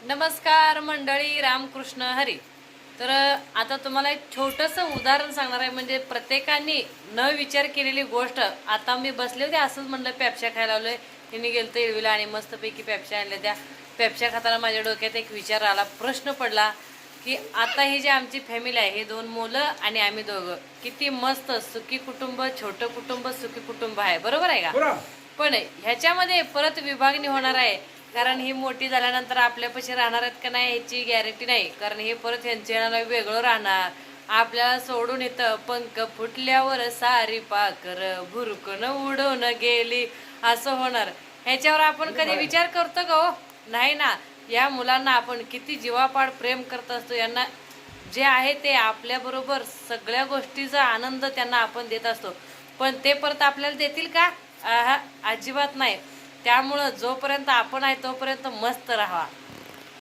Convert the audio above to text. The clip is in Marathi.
नमस्कार मंडळी, रामकृष्ण हरी. तर आता तुम्हाला एक छोटंसं उदाहरण सांगणार आहे. म्हणजे प्रत्येकाने न विचार केलेली गोष्ट. आता मी बसले होते असंच म्हणलं पेप्स्या खायला आलोय. तिने गेलं तर इळवीला आणि मस्तपैकी पेप्स्या आणल्या. त्या पेप्स्या खाताना माझ्या डोक्यात एक विचार आला, प्रश्न पडला की आता ही जी आमची फॅमिली आहे, हे 2 मुलं आणि आम्ही दोघं, किती मस्त सुखी कुटुंब, छोटं कुटुंब, सुखी कुटुंब आहे. बरोबर आहे का? पण ह्याच्यामध्ये परत विभागणी होणार आहे. कारण ही मोठी झाल्यानंतर आपल्यापाशी राहणार आहेत का नाही ह्याची गॅरंटी नाही. कारण हे परत ह्यांच्या वेगळं राहणार. आपल्याला सोडून येतं पंख फुटल्यावर सारी पाकर भुरकन उडवून गेली, असं होणार. ह्याच्यावर आपण कधी विचार करतो का हो? नाही ना. या मुलांना आपण किती जीवापाड प्रेम करत असतो. यांना जे आहे ते आपल्याबरोबर सगळ्या गोष्टीचा आनंद त्यांना आपण देत असतो. पण ते परत आपल्याला देतील का? अजिबात नाही. त्यामुळं जोपर्यंत आपण आहे तोपर्यंत मस्त राहा.